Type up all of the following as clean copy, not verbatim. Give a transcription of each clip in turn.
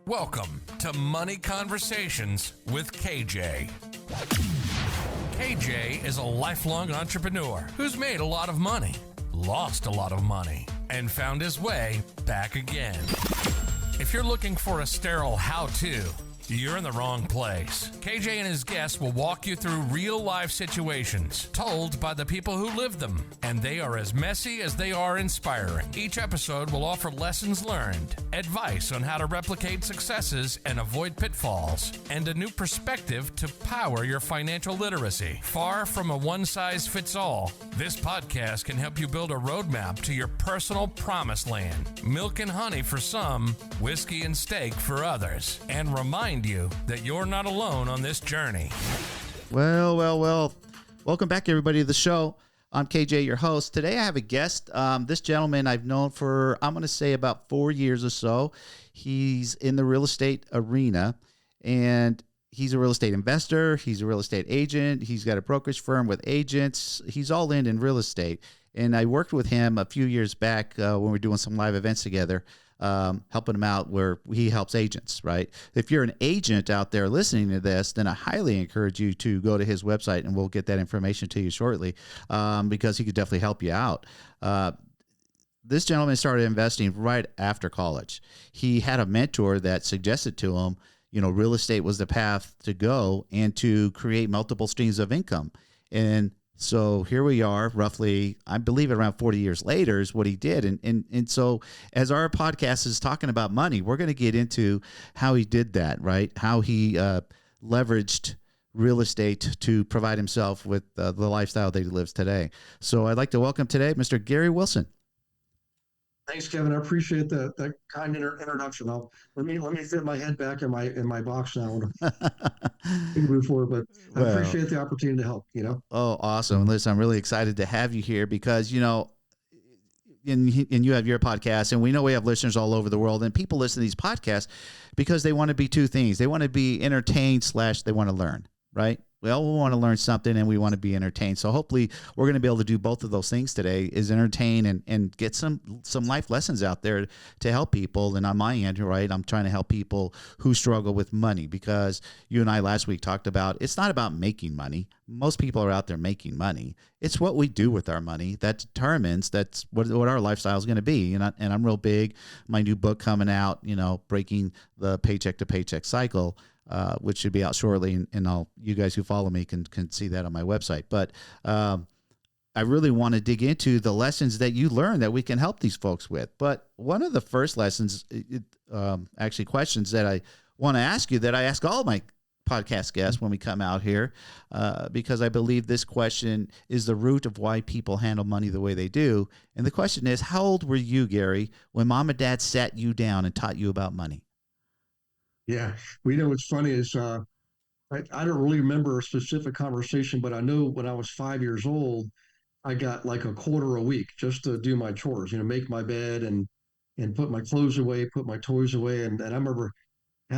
Welcome to Money Conversations with KJ. KJ is a lifelong entrepreneur who's made a lot of money, lost a lot of money, and found his way back again. If you're looking for a sterile how-to, you're in the wrong place. KJ and his guests will walk you through real-life situations told by the people who live them, and they are as messy as they are inspiring. Each episode will offer lessons learned, advice on how to replicate successes and avoid pitfalls, and a new perspective to power your financial literacy. Far from a one-size-fits-all, this podcast can help you build a roadmap to your personal promised land. Milk and honey for some, whiskey and steak for others, and remind you that you're not alone on this journey. Well. Welcome back, everybody, to the show. I'm KJ, your host. Today I have a guest. This gentleman I've known for, I'm going to say, about 4 years or so. He's in the real estate arena, and he's a real estate investor. He's a real estate agent. He's got a brokerage firm with agents. He's all in real estate. And I worked with him a few years back when we were doing some live events together, helping him out where he helps agents, right? If you're an agent out there listening to this, then I highly encourage you to go to his website, and we'll get that information to you shortly, because he could definitely help you out. This gentleman started investing right after college. He had a mentor that suggested to him, real estate was the path to go and to create multiple streams of income. And so here we are, roughly, I believe around 40 years later is what he did. And so as our podcast is talking about money, we're going to get into how he did that, right? How he leveraged real estate to provide himself with the lifestyle that he lives today. So I'd like to welcome today Mr. Gary Wilson. Thanks, Kevin. I appreciate that kind introduction. Let me fit my head back in my box now. Before, but I appreciate the opportunity to help. Oh, awesome! Listen, I'm really excited to have you here because and you have your podcast, and we know we have listeners all over the world, and people listen to these podcasts because they want to be two things: they want to be entertained / they want to learn, right? We all want to learn something, and we want to be entertained. So hopefully we're going to be able to do both of those things today, is entertain and get some life lessons out there to help people. And on my end, right, I'm trying to help people who struggle with money, because you and I last week talked about it's not about making money. Most people are out there making money. It's what we do with our money that determines that's what our lifestyle is going to be. And I'm real big. My new book coming out, breaking the paycheck to paycheck cycle, which should be out shortly, and you guys who follow me can see that on my website. But I really want to dig into the lessons that you learn that we can help these folks with. But one of the first lessons, actually questions that I want to ask you, that I ask all my podcast guests when we come out here, because I believe this question is the root of why people handle money the way they do. And the question is, how old were you, Gary, when mom and dad sat you down and taught you about money? Yeah, what's funny is I don't really remember a specific conversation, but I know when I was 5 years old, I got like a quarter a week just to do my chores, make my bed and put my clothes away, put my toys away. And I remember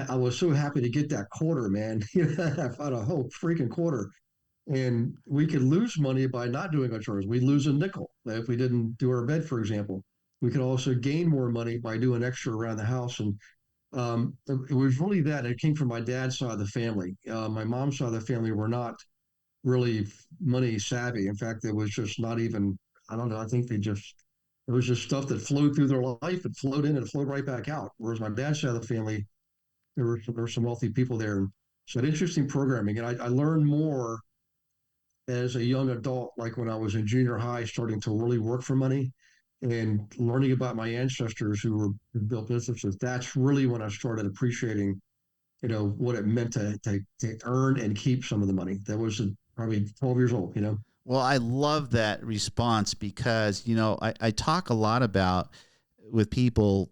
I was so happy to get that quarter, man. I found a whole freaking quarter. And we could lose money by not doing our chores. We'd lose a nickel if we didn't do our bed, for example. We could also gain more money by doing extra around the house. And it was really that. It came from my dad's side of the family. My mom's side of the family were not really money savvy. In fact, it was just not even, I don't know, I think it was just stuff that flowed through their life. It flowed in and it flowed right back out. Whereas my dad's side of the family, there were some wealthy people there. And so interesting programming. And I learned more as a young adult, like when I was in junior high, starting to really work for money and learning about my ancestors who built businesses. That's really when I started appreciating, what it meant to earn and keep some of the money. That was probably 12 years old, Well, I love that response because, I talk a lot about with people,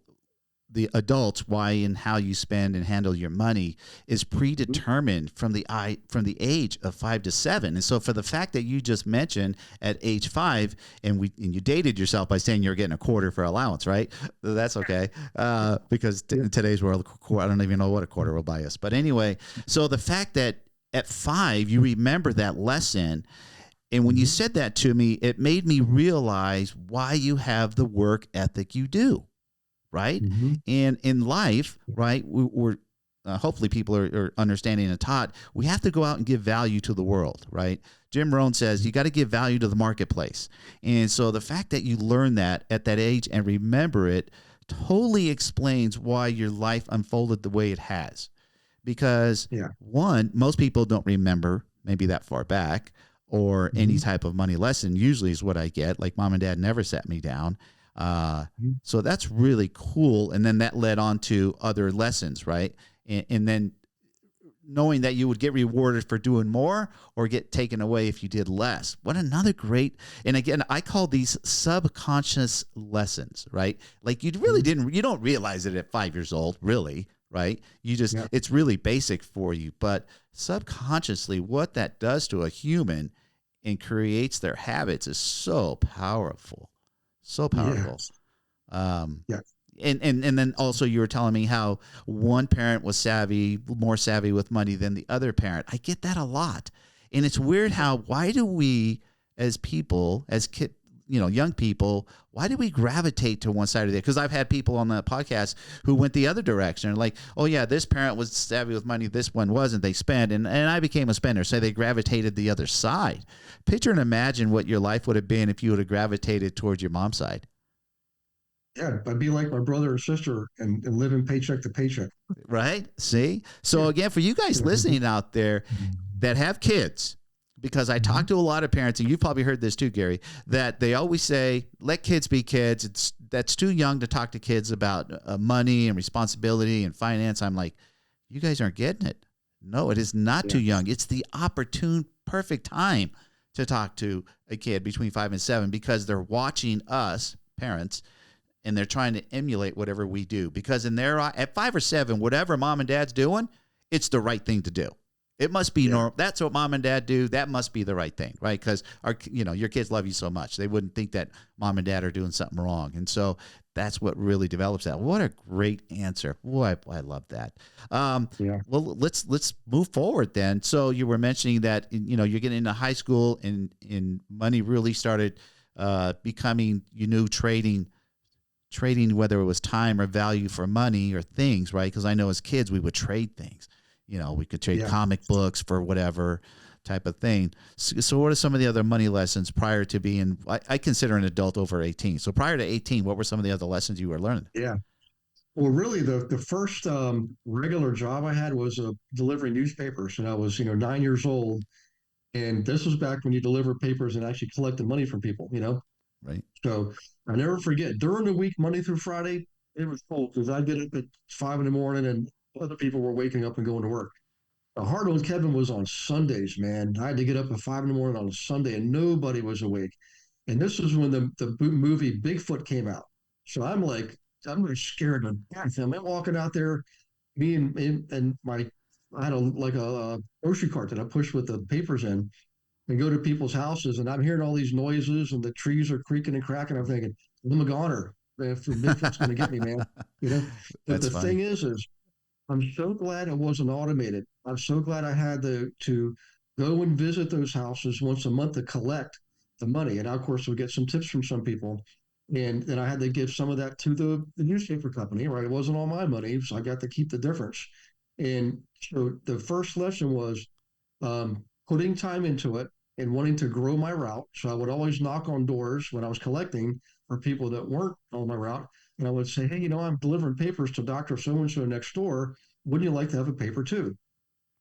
the adults, why and how you spend and handle your money is predetermined from the age of 5 to 7. And so for the fact that you just mentioned at age 5, and you dated yourself by saying you're getting a quarter for allowance, right? That's okay. Because in today's world, I don't even know what a quarter will buy us. But anyway, so the fact that at 5, you remember that lesson. And when you said that to me, it made me realize why you have the work ethic you do. right? Mm-hmm. And in life, right, we're hopefully people are understanding and taught, we have to go out and give value to the world, right? Jim Rohn says you got to give value to the marketplace. And so the fact that you learn that at that age and remember it totally explains why your life unfolded the way it has. Because Yeah. one, most people don't remember maybe that far back or any type of money lesson usually is what I get. Like mom and dad never sat me down. So that's really cool. And then that led on to other lessons, right? And then knowing that you would get rewarded for doing more or get taken away if you did less. What another great, and again, I call these subconscious lessons, right? Like you really you don't realize it at 5 years old, really, right? You just, it's really basic for you. But subconsciously, what that does to a human and creates their habits is so powerful. So powerful. Yes. Yeah. And then also you were telling me how one parent was more savvy with money than the other parent. I get that a lot. And it's weird how, why do we as people, as young people, why do we gravitate to one side or the other? Because I've had people on the podcast who went the other direction. Like, oh yeah, this parent was savvy with money, this one wasn't. They spent, and I became a spender. So they gravitated the other side. Picture and imagine what your life would have been if you would have gravitated towards your mom's side. Yeah, I'd be like my brother and sister and living paycheck to paycheck. Right? See? So again, for you guys listening out there that have kids, because I talk to a lot of parents, and you've probably heard this too, Gary, that they always say, let kids be kids. That's too young to talk to kids about money and responsibility and finance. I'm like, you guys aren't getting it. No, it is not too young. It's the opportune, perfect time to talk to a kid between 5 and 7 because they're watching us, parents, and they're trying to emulate whatever we do. Because in their at 5 or 7, whatever mom and dad's doing, it's the right thing to do. It must be normal. That's what mom and dad do. That must be the right thing, right? Because your kids love you so much, they wouldn't think that mom and dad are doing something wrong. And so that's what really develops that. What a great answer! Boy, I love that. Well, let's move forward then. So you were mentioning that you're getting into high school and money really started becoming trading, whether it was time or value for money or things, right? Because I know as kids we would trade things. We could trade comic books for whatever type of thing. So what are some of the other money lessons prior to being, I consider an adult over 18. So prior to 18, what were some of the other lessons you were learning? Yeah. Well, really, the first regular job I had was delivering newspapers, and I was 9 years old, and this was back when you deliver papers and actually collected money from people. Right. So I never forget during the week, Monday through Friday, it was cold because I'd get up at 5 in the morning and other people were waking up and going to work. The hard one, Kevin, was on Sundays, man. I had to get up at 5 in the morning on a Sunday and nobody was awake. And this was when the movie Bigfoot came out. So I'm really scared to death. I'm walking out there, me and I had a grocery cart that I pushed with the papers in and go to people's houses, and I'm hearing all these noises, and the trees are creaking and cracking. I'm thinking, I'm a goner. If Bigfoot's going to get me, man, you know. But That's the funny. thing is I'm so glad it wasn't automated. I'm so glad I had to go and visit those houses once a month to collect the money, and of course, we get some tips from some people. And then I had to give some of that to the newspaper company, right? It wasn't all my money, so I got to keep the difference. And so the first lesson was putting time into it and wanting to grow my route. So I would always knock on doors when I was collecting for people that weren't on my route. And I would say, hey, I'm delivering papers to Dr. So and so next door. Wouldn't you like to have a paper too?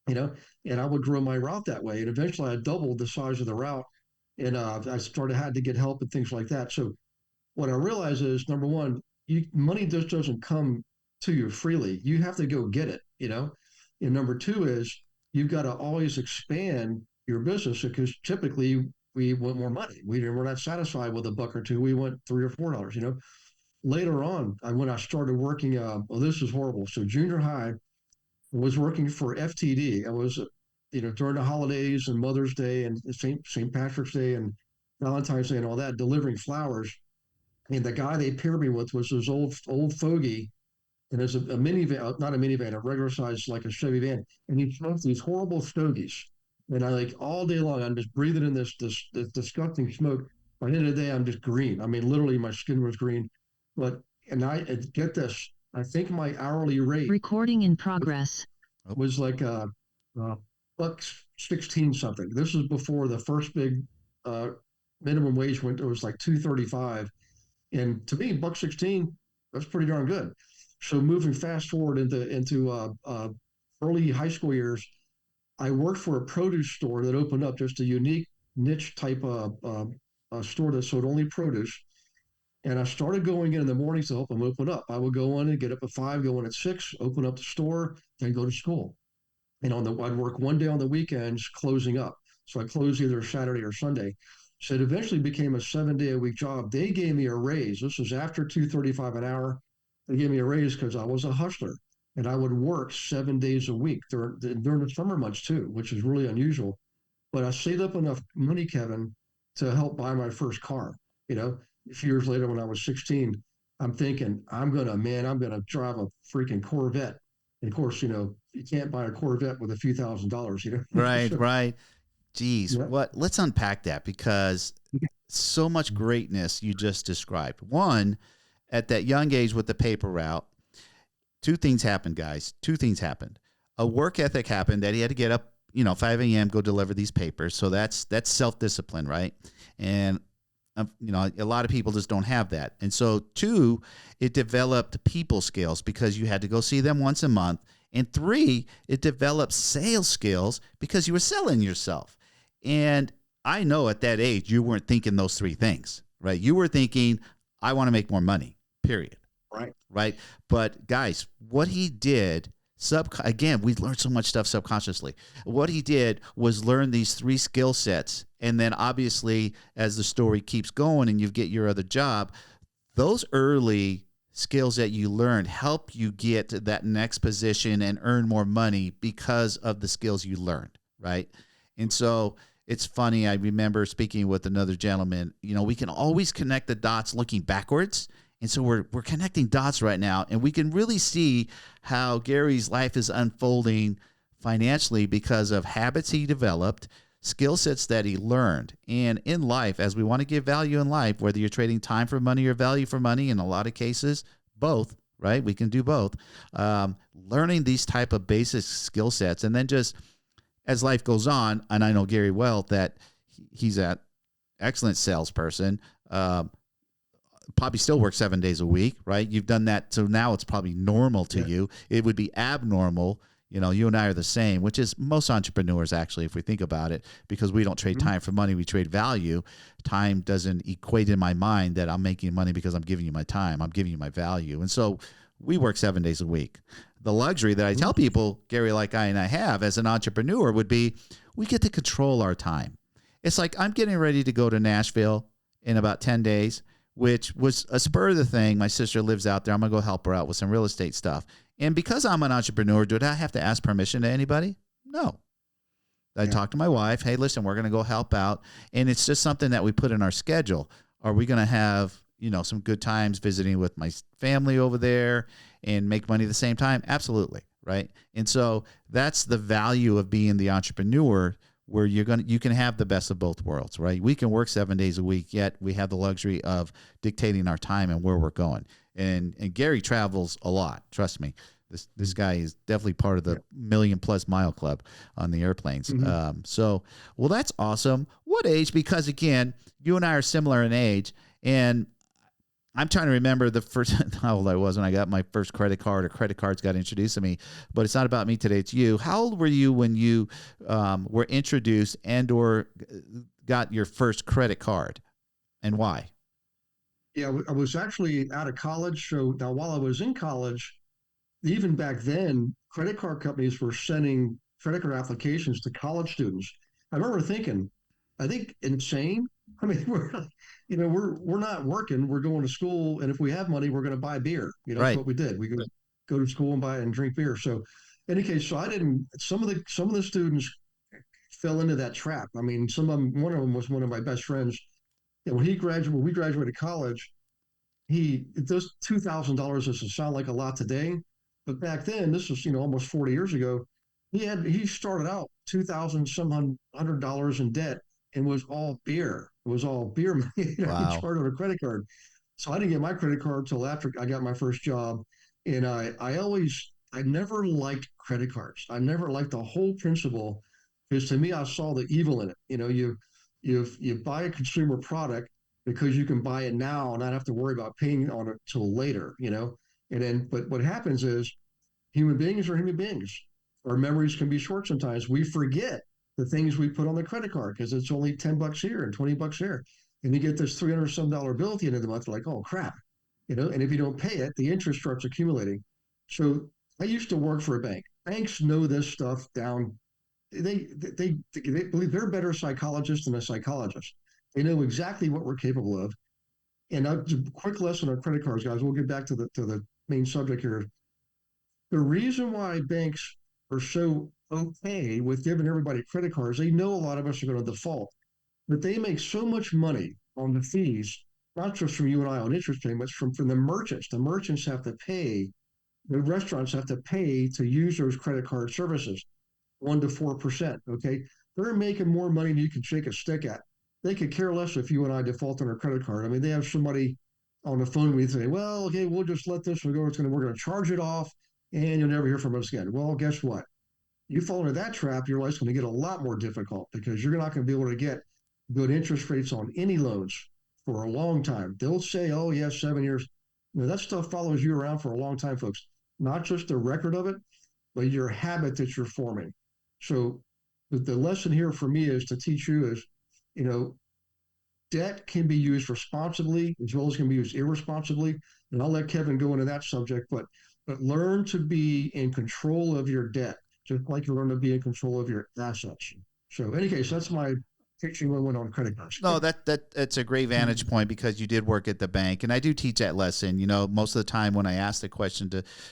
You know, and I would grow my route that way. And eventually I doubled the size of the route. And had to get help and things like that. So what I realize is number one, money just doesn't come to you freely. You have to go get it. And number two is you've got to always expand your business because typically we want more money. We're not satisfied with a buck or two. We want $3 or $4. Later on, when I started working, this is horrible. So junior high was working for FTD. I was, during the holidays and Mother's Day and St. Patrick's Day and Valentine's Day and all that, delivering flowers. And the guy they paired me with was this old fogey, and there's a minivan, not a minivan, a regular size like a Chevy van, and he smoked these horrible stogies. And I all day long, I'm just breathing in this disgusting smoke. By the end of the day, I'm just green. I mean, literally, my skin was green. But get this, I think my hourly rate Recording in progress. was like a buck 16 something. This was before the first big uh, minimum wage went. It was like 2.35, and to me, buck 16, that's pretty darn good. So moving fast forward into early high school years, I worked for a produce store that opened up, just a unique niche type of store that sold only produce. And I started going in the mornings to help them open up. I would go in and get up at 5, go in at 6, open up the store, then go to school. And I'd work one day on the weekends closing up. So I closed either Saturday or Sunday. So it eventually became a 7-day-a-week job. They gave me a raise. This was after 2.35 an hour. They gave me a raise because I was a hustler, and I would work 7 days a week during the summer months too, which is really unusual. But I saved up enough money, Kevin, to help buy my first car. You know, a few years later when I was 16, I'm thinking, I'm gonna drive a freaking Corvette. And of course, you can't buy a Corvette with a few $1,000s, Right, So, right. Geez, yeah. let's unpack that, because so much greatness you just described. One, at that young age with the paper route, two things happened, guys. Two things happened. A work ethic happened that he had to get up, 5 a.m., go deliver these papers. So that's self-discipline, right? And a lot of people just don't have that. And so, two, it developed people skills because you had to go see them once a month. And three, it developed sales skills because you were selling yourself. And I know at that age, you weren't thinking those three things, right? You were thinking, I want to make more money, period. Right. Right. But guys, what he did, again, we learned so much stuff subconsciously. What he did was learn these three skill sets. And then obviously, as the story keeps going and you get your other job, those early skills that you learned help you get to that next position and earn more money because of the skills you learned. Right. And so it's funny. I remember speaking with another gentleman, we can always connect the dots looking backwards. And so we're connecting dots right now, and we can really see how Gary's life is unfolding financially because of habits he developed, skill sets that he learned. And in life, as we want to give value in life, whether you're trading time for money or value for money, in a lot of cases, both, right? We can do both. Learning these type of basic skill sets, and then just as life goes on, and I know Gary well, that he's an excellent salesperson, probably still work 7 days a week, right? You've done that. So now it's probably normal to you. It would be abnormal. You and I are the same, which is most entrepreneurs, actually, if we think about it, because we don't trade time for money. We trade value. Time doesn't equate in my mind that I'm making money because I'm giving you my time. I'm giving you my value. And so we work 7 days a week. The luxury that I tell people, Gary, like I have as an entrepreneur, would be we get to control our time. It's like I'm getting ready to go to Nashville in about 10 days, which was a spur of the thing. My sister lives out there. I'm going to go help her out with some real estate stuff. And because I'm an entrepreneur, do I have to ask permission to anybody? No. I talk to my wife. Hey, listen, we're going to go help out. And it's just something that we put in our schedule. Are we going to have, some good times visiting with my family over there and make money at the same time? Absolutely. Right. And so that's the value of being the entrepreneur, where you can have the best of both worlds, right? We can work 7 days a week, yet we have the luxury of dictating our time and where we're going. And Gary travels a lot. Trust me, this guy is definitely part of the 1,000,000+ mile club on the airplanes. Well, that's awesome. What age? Because again, you and I are similar in age, and I'm trying to remember the first how old I was when I got my first credit card, or credit cards got introduced to me. But it's not about me today. It's you. How old were you when you were introduced or got your first credit card, and why? Yeah, I was actually out of college. So now, while I was in college, even back then, credit card companies were sending credit card applications to college students. I remember thinking, I think insane. I mean, we're not working. We're going to school, and if we have money, we're going to buy beer. That's Right. what we did. We go to school and buy and drink beer. So, in any case, so I didn't. Some of the students fell into that trap. I mean, one of them was one of my best friends. And when we graduated college, those $2,000 doesn't sound like a lot today, but back then, this was almost 40 years ago. He started out 2,000 some $100 in debt, and was all beer. It was all beer money. He Wow. charged on a credit card. So I didn't get my credit card until after I got my first job. And I never liked credit cards. I never liked the whole principle because to me, I saw the evil in it. You buy a consumer product because you can buy it now and not have to worry about paying on it till later. And then, but what happens is human beings are human beings. Our memories can be short sometimes. We forget the things we put on the credit card because it's only $10 here and $20 here. And you get this $300 bill at the end of the month, like, oh crap. And if you don't pay it, the interest starts accumulating. So I used to work for a bank. Banks know this stuff down. They believe they're better psychologists than a psychologist. They know exactly what we're capable of. And a quick lesson on credit cards, guys. We'll get back to the main subject here. The reason why banks are so okay with giving everybody credit cards, they know a lot of us are going to default, but they make so much money on the fees, not just from you and I on interest payments, from the merchants. The merchants have to pay, the restaurants have to pay to use those credit card services, 1 to 4%. Okay. They're making more money than you can shake a stick at. They could care less if you and I default on our credit card. I mean, they have somebody on the phone with you say, well, okay, we'll just let this one go. We're going to charge it off and you'll never hear from us again. Well, guess what? You fall into that trap, your life's going to get a lot more difficult because you're not going to be able to get good interest rates on any loans for a long time. They'll say, oh, yeah, 7 years. That stuff follows you around for a long time, folks. Not just the record of it, but your habit that you're forming. So the lesson here for me is to teach you is, you know, debt can be used responsibly as well as can be used irresponsibly. And I'll let Kevin go into that subject, but learn to be in control of your debt, just like you learn to be in control of your assets. So, in any case, that's my teaching moment on credit cards. No, that's a great vantage point because you did work at the bank, and I do teach that lesson. Most of the time when I ask the question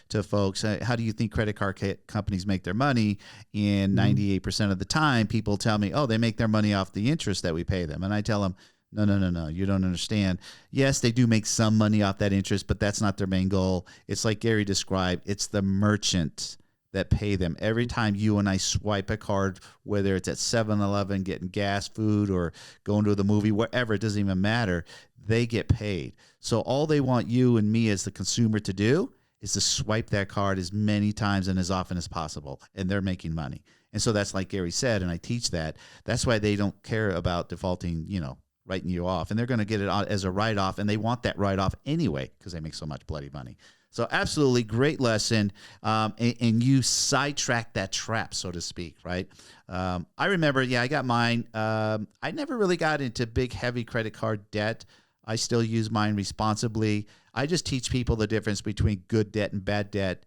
to folks, how do you think credit card companies make their money? And 98% of the time, people tell me, oh, they make their money off the interest that we pay them, and I tell them, no, you don't understand. Yes, they do make some money off that interest, but that's not their main goal. It's like Gary described. It's the merchant that pay them. Every time you and I swipe a card, whether it's at 7-Eleven getting gas, food, or going to the movie, wherever, it doesn't even matter, they get paid. So all they want you and me as the consumer to do is to swipe that card as many times and as often as possible, and they're making money. And so that's like Gary said, and I teach that. That's why they don't care about defaulting, writing you off, and they're going to get it as a write-off, and they want that write-off anyway because they make so much bloody money. So absolutely great lesson, and you sidetracked that trap, so to speak, right? I remember, I got mine. I never really got into big, heavy credit card debt. I still use mine responsibly. I just teach people the difference between good debt and bad debt,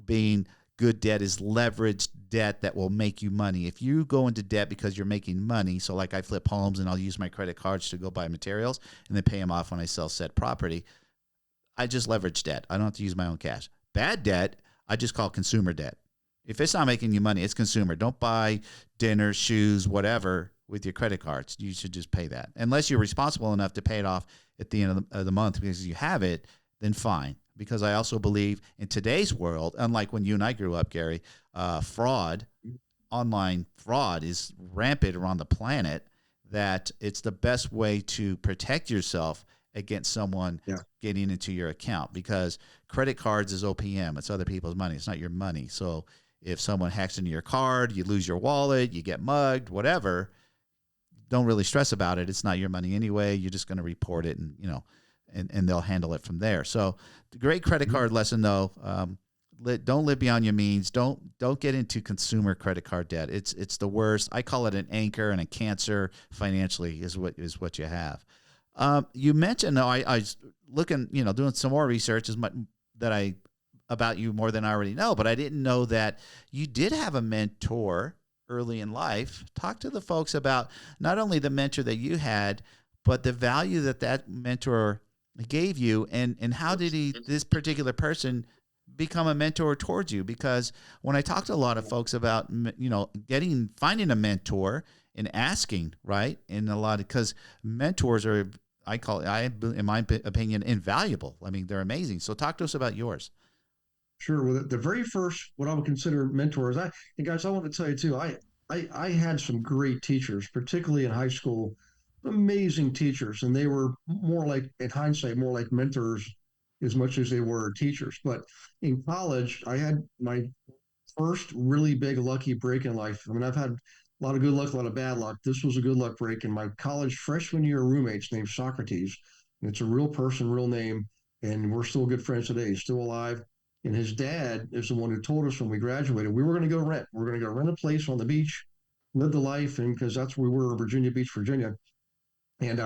being good debt is leveraged debt that will make you money. If you go into debt because you're making money, so like I flip homes and I'll use my credit cards to go buy materials and then pay them off when I sell said property, I just leverage debt. I don't have to use my own cash. Bad debt, I just call consumer debt. If it's not making you money, it's consumer. Don't buy dinner, shoes, whatever with your credit cards. You should just pay that. Unless you're responsible enough to pay it off at the end of the month because you have it, then fine. Because I also believe in today's world, unlike when you and I grew up, Gary, online fraud is rampant around the planet, that it's the best way to protect yourself against someone getting into your account, because credit cards is OPM. It's other people's money. It's not your money. So if someone hacks into your card, you lose your wallet, you get mugged, whatever, don't really stress about it. It's not your money anyway. You're just going to report it and they'll handle it from there. So the great credit card lesson though, don't live beyond your means. Don't get into consumer credit card debt. It's the worst. I call it an anchor and a cancer financially is what you have. You mentioned though, I was looking, doing some more research about you more than I already know, but I didn't know that you did have a mentor early in life. Talk to the folks about not only the mentor that you had, but the value that mentor gave you, and how did this particular person become a mentor towards you? Because when I talk to a lot of folks about, finding a mentor and asking, right? And because mentors are, in my opinion, invaluable. I mean, they're amazing. So talk to us about yours. Sure. Well, the very first, what I would consider mentors, and guys, I want to tell you too, I had some great teachers, particularly in high school. amazing teachers, and they were more like, in hindsight, more like mentors as much as they were teachers. But in college, I had my first really big lucky break in life. I mean, I've had a lot of good luck, a lot of bad luck. This was a good luck break. In my college freshman year roommates named Socrates, and it's a real person, real name, and we're still good friends today. He's still alive. And his dad is the one who told us when we graduated we were going to go rent. We're going to go rent a place on the beach, live the life, and because that's where we were, Virginia Beach, Virginia. And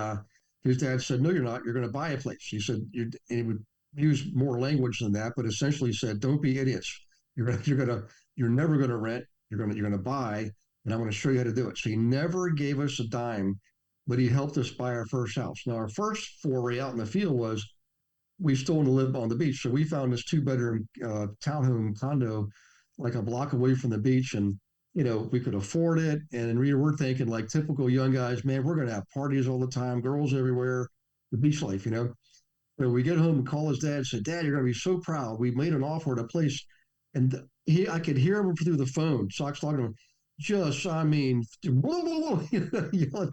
his dad said, "No, you're not. You're going to buy a place." He said, and he would use more language than that, but essentially said, "Don't be idiots. You're never going to rent. You're going to buy, and I'm going to show you how to do it." So he never gave us a dime, but he helped us buy our first house. Now, our first foray out in the field was we still want to live on the beach, so we found this two-bedroom townhome condo, like a block away from the beach, and we could afford it. And we were thinking, like typical young guys, man, we're going to have parties all the time, girls everywhere, the beach life. So we get home and call his dad and say, "Dad, you're going to be so proud. We made an offer at a place." And I could hear him through the phone, Sox talking to him, just, I mean, whoa, whoa, whoa, yelling.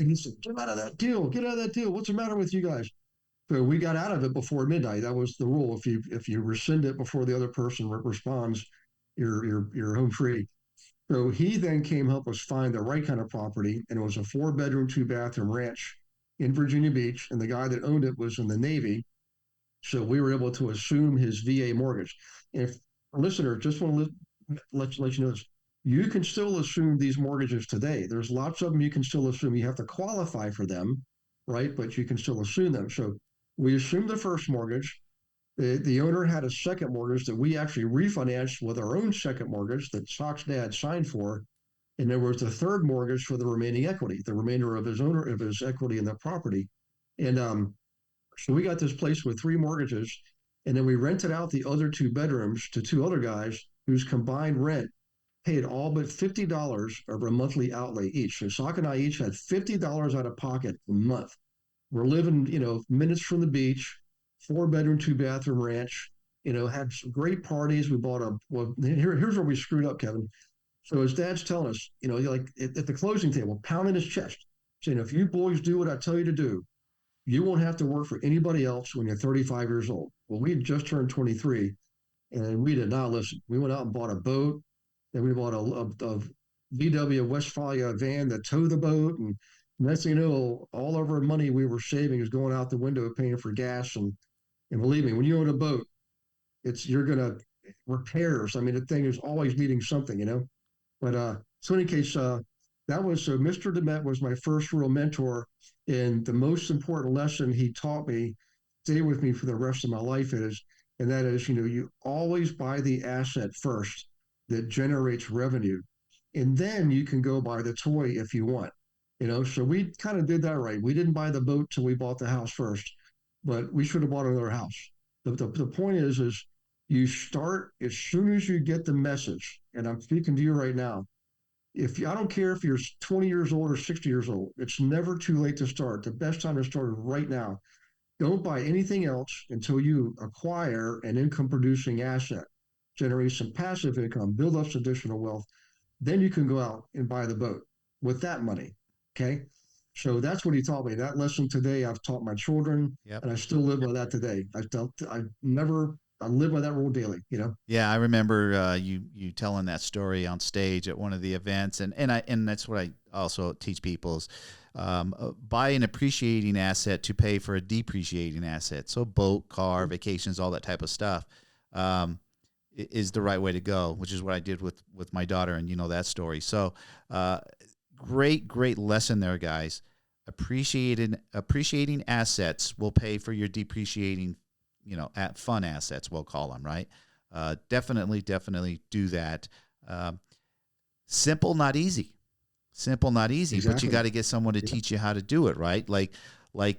And he said, "Get out of that deal. Get out of that deal. What's the matter with you guys?" So we got out of it before midnight. That was the rule. If you rescind it before the other person responds, you're home free. So he then came help us find the right kind of property, and it was a 4-bedroom, 2-bathroom ranch in Virginia Beach, and the guy that owned it was in the Navy, so we were able to assume his VA mortgage. And if a listener, just want to let you know this, you can still assume these mortgages today. There's lots of them you can still assume. You have to qualify for them, right? But you can still assume them. So we assumed the first mortgage. The owner had a second mortgage that we actually refinanced with our own second mortgage that Sock's dad signed for. And there was the third mortgage for the remaining equity, the remainder of his equity in the property. And so we got this place with 3 mortgages, and then we rented out the other 2 bedrooms to 2 other guys whose combined rent paid all but $50 of our monthly outlay each. So Sock and I each had $50 out of pocket a month. We're living, minutes from the beach, 4-bedroom, 2-bathroom ranch. Had some great parties. We bought here's where we screwed up, Kevin. So his dad's telling us, like at the closing table, pounding his chest, saying, "If you boys do what I tell you to do, you won't have to work for anybody else when you're 35 years old." Well, we had just turned 23, and we did not listen. We went out and bought a boat. Then we bought a VW Westphalia van that towed the boat. And next thing you know, all of our money we were saving is going out the window paying for gas. And believe me, when you own a boat, you're going to repairs. I mean, the thing is always needing something. But so in any case, that was so Mr. DeMet was my first real mentor. And the most important lesson he taught me, stay with me for the rest of my life, and that is, you always buy the asset first that generates revenue. And then you can go buy the toy if you want. So we kind of did that right. We didn't buy the boat till we bought the house first, but we should have bought another house. The point is you start as soon as you get the message. And I'm speaking to you right now. I don't care if you're 20 years old or 60 years old, it's never too late to start. The best time to start is right now. Don't buy anything else until you acquire an income producing asset, generate some passive income, build up some additional wealth. Then you can go out and buy the boat with that money. Okay. So that's what he taught me. That lesson today, I've taught my children, Yep. and I still live by that today. I live by that rule daily, Yeah, I remember you telling that story on stage at one of the events, and that's what I also teach people is buy an appreciating asset to pay for a depreciating asset. So boat, car, vacations, all that type of stuff is the right way to go, which is what I did with my daughter, and that story. So great lesson there, guys. Appreciating assets will pay for your depreciating at fun assets, we'll call them, right? Definitely do that. Simple, not easy. Exactly. But you got to get someone to teach you how to do it, right? Like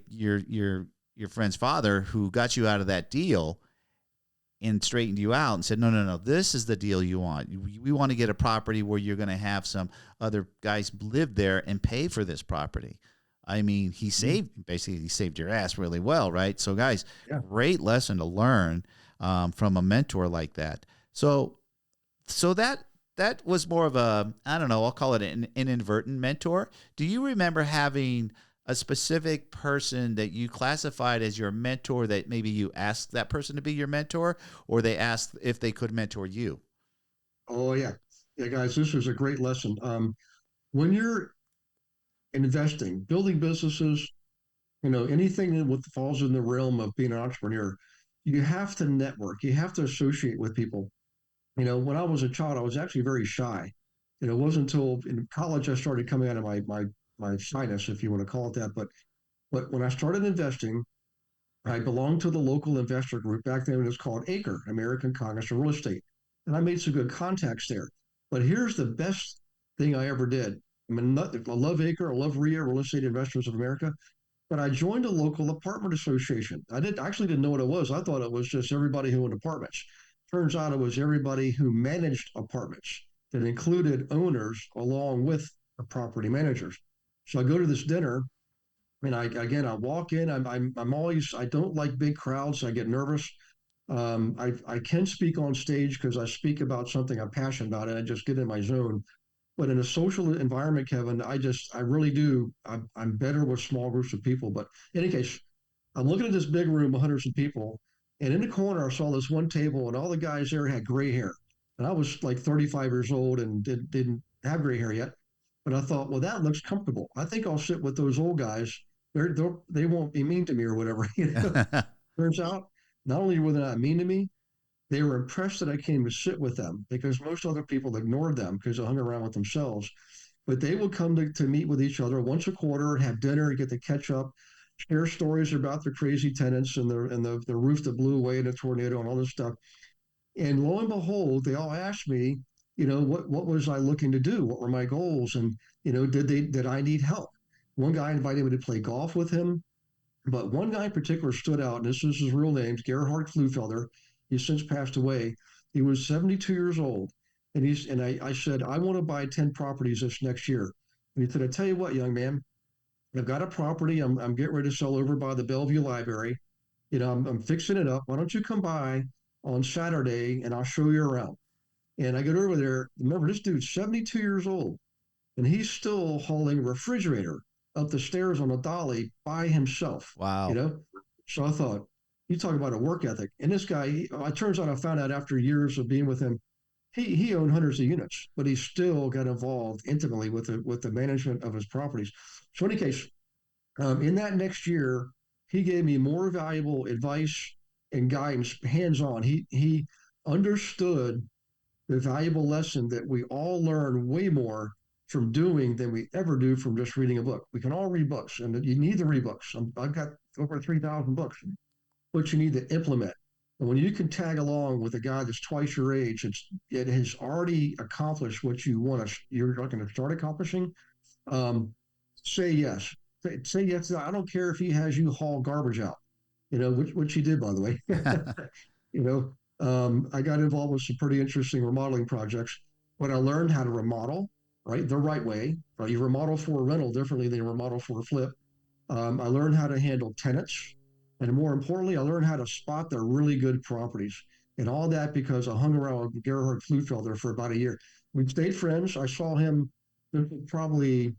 your friend's father who got you out of that deal and straightened you out and said, no, this is the deal you want. We want to get a property where you're going to have some other guys live there and pay for this property. I mean, he saved your ass really well, right? So, guys, Great lesson to learn from a mentor like that. So that was more of a, I don't know, I'll call it an inadvertent mentor. Do you remember having a specific person that you classified as your mentor that maybe you asked that person to be your mentor, or they asked if they could mentor you? Oh yeah, yeah, guys, this is a great lesson. When you're investing, building businesses, anything that falls in the realm of being an entrepreneur, you have to network. You have to associate with people. When I was a child, I was actually very shy. It wasn't until in college I started coming out of my shyness, if you want to call it that. But when I started investing, I belonged to the local investor group back then. It was called ACRE, American Congress of Real Estate, and I made some good contacts there. But here's the best thing I ever did. I mean, I love ACRE, I love RIA, Real Estate Investors of America, but I joined a local apartment association. Actually didn't know what it was. I thought it was just everybody who owned apartments. Turns out it was everybody who managed apartments that included owners along with the property managers. So I go to this dinner, and I walk in. I'm always, I don't like big crowds. I get nervous. I can speak on stage because I speak about something I'm passionate about, and I just get in my zone. But in a social environment, Kevin, I really do. I'm better with small groups of people. But in any case, I'm looking at this big room, hundreds of people, and in the corner, I saw this one table, and all the guys there had gray hair. And I was like 35 years old and didn't have gray hair yet. But I thought, well, that looks comfortable. I think I'll sit with those old guys. They won't be mean to me or whatever. Turns out, not only were they not mean to me, they were impressed that I came to sit with them because most other people ignored them because they hung around with themselves. But they would come to meet with each other once a quarter, have dinner, get to catch up, share stories about their crazy tenants and the roof that blew away in a tornado and all this stuff. And lo and behold, they all asked me, what was I looking to do? What were my goals? And did I need help? One guy invited me to play golf with him, but one guy in particular stood out, and this is his real name, Gerhard Flufelder. He's since passed away. He was 72 years old. And I said, I want to buy 10 properties this next year. And he said, I tell you what, young man, I've got a property I'm getting ready to sell over by the Bellevue Library. I'm fixing it up. Why don't you come by on Saturday and I'll show you around? And I get over there. Remember, this dude's 72 years old, and he's still hauling a refrigerator up the stairs on a dolly by himself. Wow. So I thought, you talk about a work ethic. And this guy, it turns out I found out after years of being with him, he owned hundreds of units, but he still got involved intimately with the management of his properties. So in any case, in that next year, he gave me more valuable advice and guidance, hands-on. He understood the valuable lesson that we all learn way more from doing than we ever do from just reading a book. We can all read books, and you need to read books. I've got over 3,000 books, but you need to implement. And when you can tag along with a guy that's twice your age, it has already accomplished what you're looking to start accomplishing. Say yes. Say yes. I don't care if he has you haul garbage out, which he did, by the way. I got involved with some pretty interesting remodeling projects, but I learned how to remodel, right, the right way. Right? You remodel for a rental differently than you remodel for a flip. I learned how to handle tenants. And more importantly, I learned how to spot the really good properties. And all that because I hung around with Gerhard Flufelder for about a year. We stayed friends. I saw him probably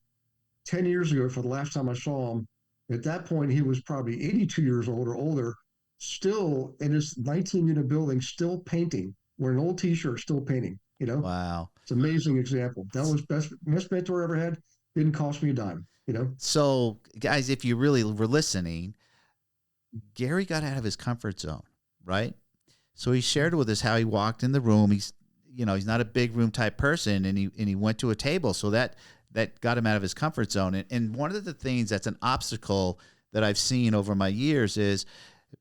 10 years ago for the last time I saw him. At that point, he was probably 82 years old or older, still in his 19-unit building, still painting, wearing an old T-shirt, still painting. Wow. It's an amazing example. That was best mentor I ever had. Didn't cost me a dime. So, guys, if you really were listening, Gary got out of his comfort zone, right? So he shared with us how he walked in the room. He's not a big room type person, and he went to a table. So that got him out of his comfort zone. And one of the things that's an obstacle that I've seen over my years is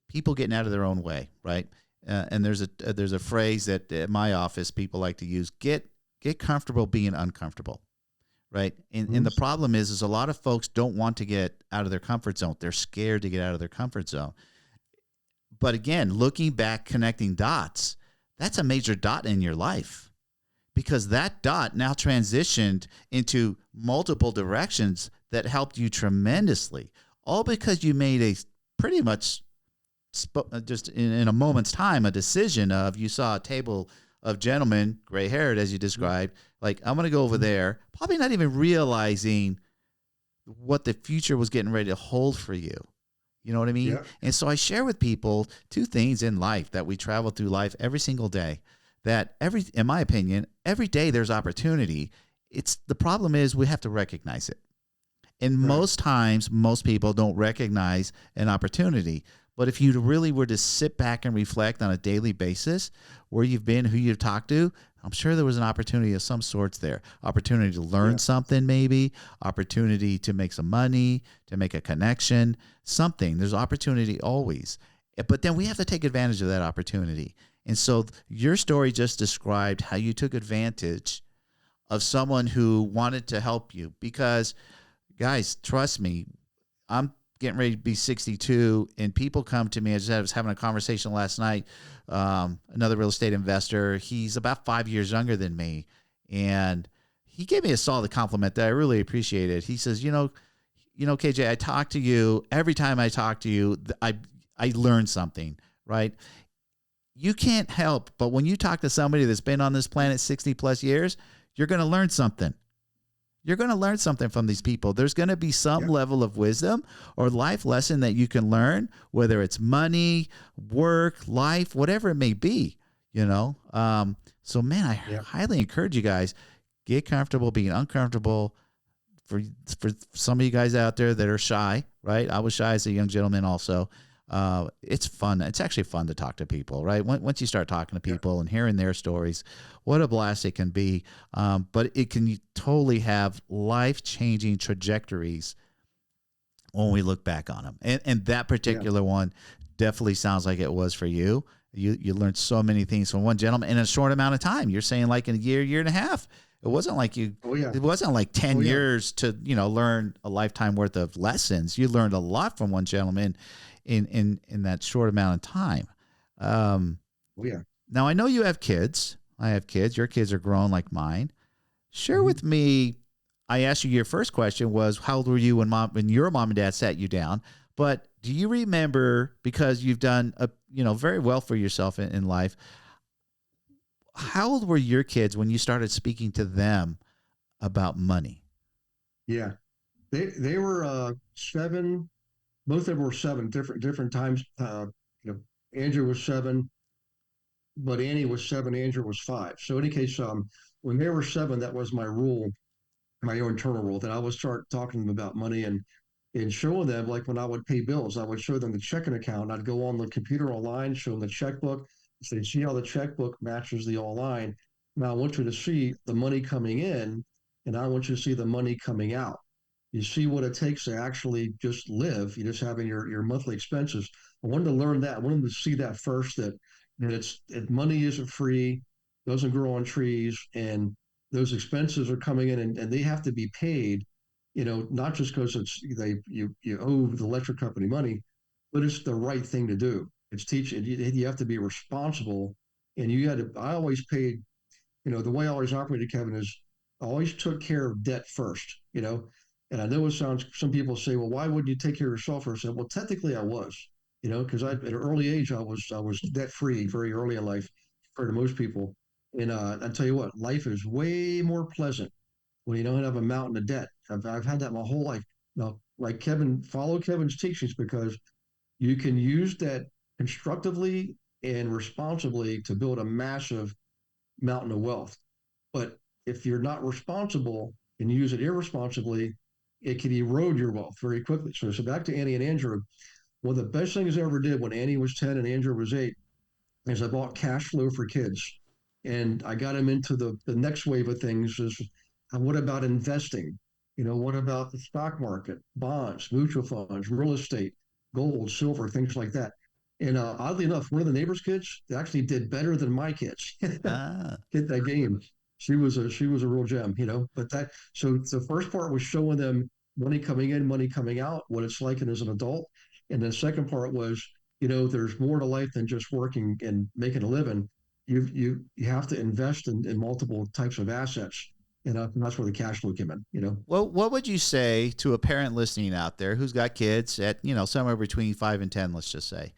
people getting out of their own way, right? And there's a phrase that at my office people like to use: get comfortable being uncomfortable. Right. And the problem is a lot of folks don't want to get out of their comfort zone. They're scared to get out of their comfort zone. But again, looking back, connecting dots, that's a major dot in your life, because that dot now transitioned into multiple directions that helped you tremendously, all because you made a pretty much just in a moment's time, a decision of, you saw a table of gentlemen, gray-haired, as you described, like, I'm going to go over there, probably not even realizing what the future was getting ready to hold for you. You know what I mean? Yeah. And so I share with people two things in life that we travel through life every single day. That in my opinion, every day there's opportunity. The problem is we have to recognize it. And Right. most times, most people don't recognize an opportunity. But if you really were to sit back and reflect on a daily basis where you've been, who you've talked to, I'm sure there was an opportunity of some sorts there. Opportunity to learn Yeah. something, maybe. Opportunity to make some money, to make a connection, something. There's opportunity always. But then we have to take advantage of that opportunity. And so your story just described how you took advantage of someone who wanted to help you. Because, guys, trust me, I'm getting ready to be 62, and people come to me. I was having a conversation last night. Another real estate investor. He's about 5 years younger than me, and he gave me a solid compliment that I really appreciated. He says, you know, KJ, I talk to you every time I talk to you. I learn something, right? You can't help, but when you talk to somebody that's been on this planet 60 plus years, you're going to learn something. You're going to learn something from these people. There's going to be some level of wisdom or life lesson that you can learn, whether it's money, work, life, whatever it may be, you know? So man, I highly encourage you guys, get comfortable being uncomfortable. For some of you guys out there that are shy, right? I was shy as a young gentleman also. It's fun. It's actually fun to talk to people, right? Once you start talking to people and hearing their stories, what a blast it can be. But it can totally have life-changing trajectories when we look back on them. And that particular one definitely sounds like it was for you. You learned so many things from one gentleman in a short amount of time. You're saying like in a year and a half. It wasn't like it wasn't like 10 years to, learn a lifetime worth of lessons. You learned a lot from one gentleman in that short amount of time. Now I know you have kids. I have kids. Your kids are grown like mine. Share with me. I asked you, your first question was, how old were you when your mom and dad sat you down? But do you remember, because you've done very well for yourself in life, how old were your kids when you started speaking to them about money? Yeah. They were 7. Both of them were 7, different times. Andrew was 7, but Annie was 7. Andrew was 5. So in any case, when they were 7, that was my rule, my own internal rule, that I would start talking to them about money and showing them, like when I would pay bills, I would show them the checking account. I'd go on the computer online, show them the checkbook, say, see how the checkbook matches the online. Now I want you to see the money coming in, and I want you to see the money coming out. You see what it takes to actually just live. You just having your monthly expenses. I wanted to learn that. I wanted to see that first, that money isn't free, doesn't grow on trees, and those expenses are coming in, and they have to be paid. Not just because you owe the electric company money, but it's the right thing to do. It's teaching you have to be responsible, and you had to. I always paid. The way I always operated, Kevin, is I always took care of debt first. And I know it sounds. Some people say, "Well, why wouldn't you take care of yourself first?" I said, well, technically, I was. Because at an early age, I was debt free very early in life, compared to most people. And I tell you what, life is way more pleasant when you don't have a mountain of debt. I've had that my whole life. Now, like Kevin, follow Kevin's teachings, because you can use that constructively and responsibly to build a massive mountain of wealth. But if you're not responsible and you use it irresponsibly, it can erode your wealth very quickly. So back to Annie and Andrew. One of the best things I ever did when Annie was 10 and Andrew was 8 is I bought cash flow for kids. And I got them into the next wave of things is, what about investing? What about the stock market, bonds, mutual funds, real estate, gold, silver, things like that. And oddly enough, one of the neighbors' kids actually did better than my kids. Ah. Hit that game. She was a real gem, But so the first part was showing them money coming in, money coming out, what it's like as an adult. And the second part was, there's more to life than just working and making a living. You have to invest in multiple types of assets, and that's where the cash flow came in. Well, what would you say to a parent listening out there who's got kids at, somewhere between 5 and 10, let's just say,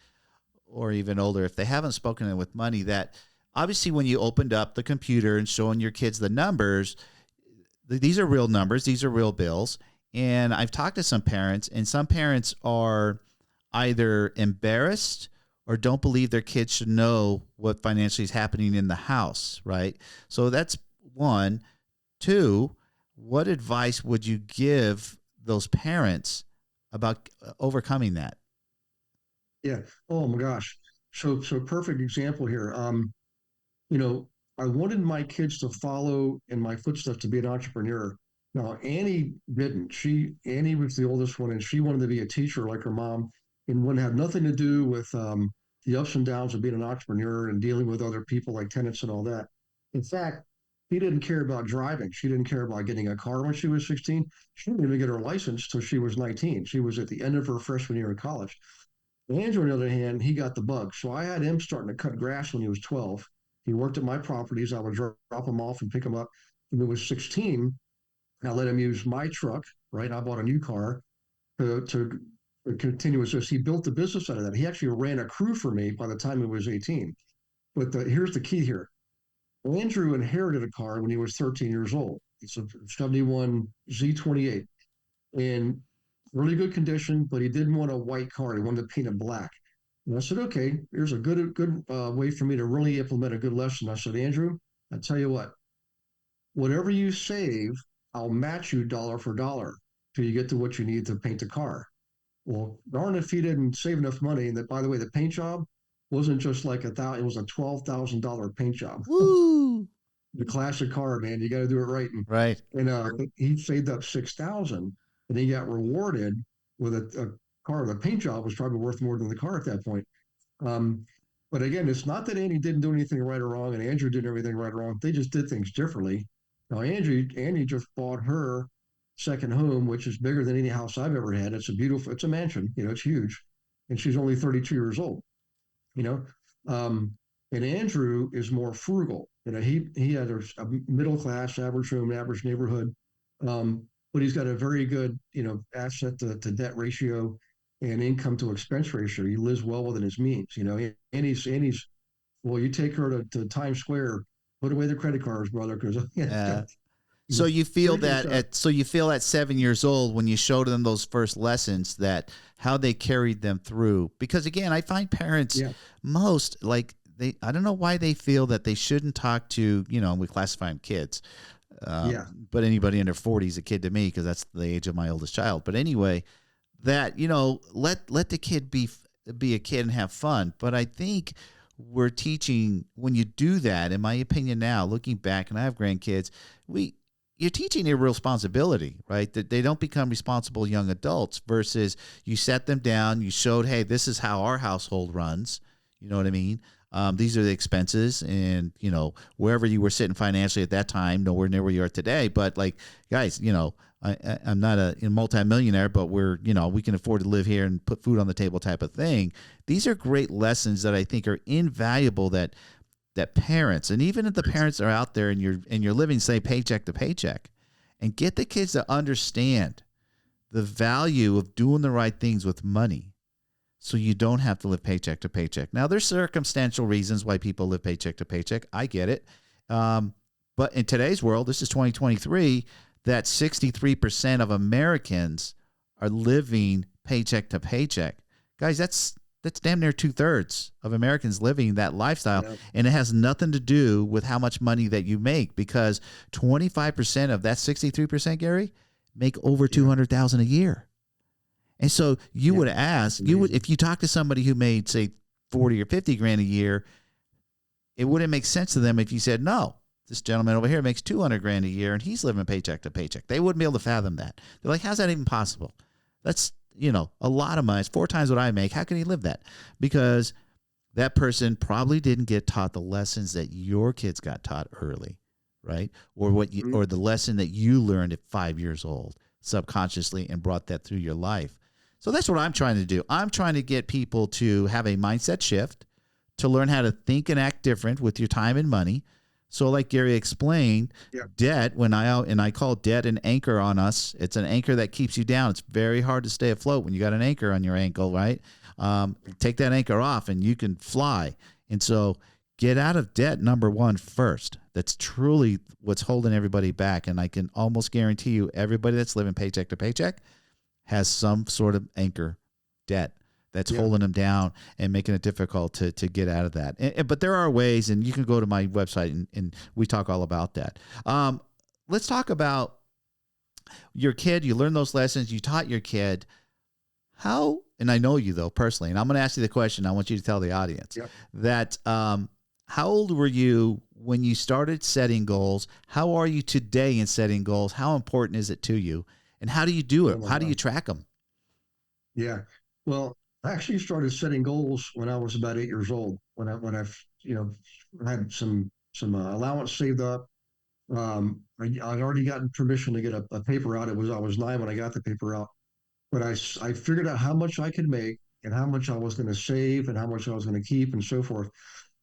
or even older, if they haven't spoken with money, that obviously when you opened up the computer and showing your kids the numbers, these are real numbers, these are real bills. And I've talked to some parents, and some parents are either embarrassed or don't believe their kids should know what financially is happening in the house, right? So that's one. Two, what advice would you give those parents about overcoming that? Yeah. Oh my gosh. So perfect example here. You know, I wanted my kids to follow in my footsteps to be an entrepreneur. Now, Annie didn't. Annie was the oldest one, and she wanted to be a teacher like her mom, and one had nothing to do with the ups and downs of being an entrepreneur and dealing with other people like tenants and all that. In fact, she didn't care about driving. She didn't care about getting a car when she was 16. She didn't even get her license till she was 19. She was at the end of her freshman year of college. Andrew, on the other hand, he got the bug. So I had him starting to cut grass when he was 12. He worked at my properties. I would drop him off and pick him up. When he was 16, I let him use my truck, right? I bought a new car to continue with this. He built the business out of that. He actually ran a crew for me by the time he was 18. But here's the key here. Andrew inherited a car when he was 13 years old. It's a 71 Z28 in really good condition, but he didn't want a white car. He wanted to paint it black. And I said, okay, here's a good way for me to really implement a good lesson. I said, Andrew, I tell you what, whatever you save, I'll match you dollar for dollar till you get to what you need to paint the car. Well, darn if he didn't save enough money. And that, by the way, the paint job wasn't just like it was a $12,000 paint job. Woo! The classic car, man, you got to do it right. Right. And he saved up 6,000, and he got rewarded with a car. The paint job was probably worth more than the car at that point. Um, but again, it's not that Andy didn't do anything right or wrong, and Andrew did everything right or wrong. They just did things differently. Now, Andy just bought her second home, which is bigger than any house I've ever had. It's a mansion, it's huge, and she's only 32 years old. You know, and Andrew is more frugal. He had a middle class, average home, average neighborhood, but he's got a very good, asset to debt ratio and income to expense ratio. He lives well within his means. And he's well, you take her to Times Square, put away the credit cards, brother, because So you feel pretty that at 7 years old, when you showed them those first lessons, that how they carried them through. Because again, I find parents most like I don't know why they feel that they shouldn't talk to, we classify them kids. But anybody under 40 is a kid to me because that's the age of my oldest child. But anyway, that, let the kid be a kid and have fun. But I think we're teaching, when you do that, in my opinion now, looking back, and I have grandkids, you're teaching a responsibility, right? That they don't become responsible young adults versus you set them down, you showed, hey, this is how our household runs. You know what I mean? These are the expenses, and, wherever you were sitting financially at that time, nowhere near where you are today. But like, guys, I'm not a multimillionaire, but we can afford to live here and put food on the table type of thing. These are great lessons that I think are invaluable that parents, and even if the parents are out there and you're living, say, paycheck to paycheck, and get the kids to understand the value of doing the right things with money so you don't have to live paycheck to paycheck. Now, there's circumstantial reasons why people live paycheck to paycheck. I get it. But in today's world, this is 2023, that 63% of Americans are living paycheck to paycheck. Guys, that's damn near 2/3 of Americans living that lifestyle. Yep. And it has nothing to do with how much money that you make, because 25% of that 63%, Gary, make over $200,000 a year. And so you would ask, if you talk to somebody who made, say, 40 or 50 grand a year, it wouldn't make sense to them if you said, no, this gentleman over here makes 200 grand a year and he's living paycheck to paycheck. They wouldn't be able to fathom that. They're like, how's that even possible? That's, a lot of money. It's 4 times what I make. How can he live that? Because that person probably didn't get taught the lessons that your kids got taught early, right? Or or the lesson that you learned at 5 years old subconsciously and brought that through your life. So that's what I'm trying to do. I'm trying to get people to have a mindset shift, to learn how to think and act different with your time and money. So like Gary explained, debt, I call debt an anchor on us. It's an anchor that keeps you down. It's very hard to stay afloat when you got an anchor on your ankle, right? Take that anchor off and you can fly. And so get out of debt, number one, first. That's truly what's holding everybody back. And I can almost guarantee you everybody that's living paycheck to paycheck has some sort of anchor debt that's holding them down and making it difficult to get out of that. But there are ways, and you can go to my website and we talk all about that. Let's talk about your kid. You learned those lessons. You taught your kid how, and I know you though personally, and I'm going to ask you the question. I want you to tell the audience that how old were you when you started setting goals? How are you today in setting goals? How important is it to you? And how do you do it? How do you track them? Yeah. Well, I actually started setting goals when I was about 8 years old. When I had some allowance saved up. I'd already gotten permission to get a paper out. I was 9 when I got the paper out, but I figured out how much I could make and how much I was going to save and how much I was going to keep and so forth.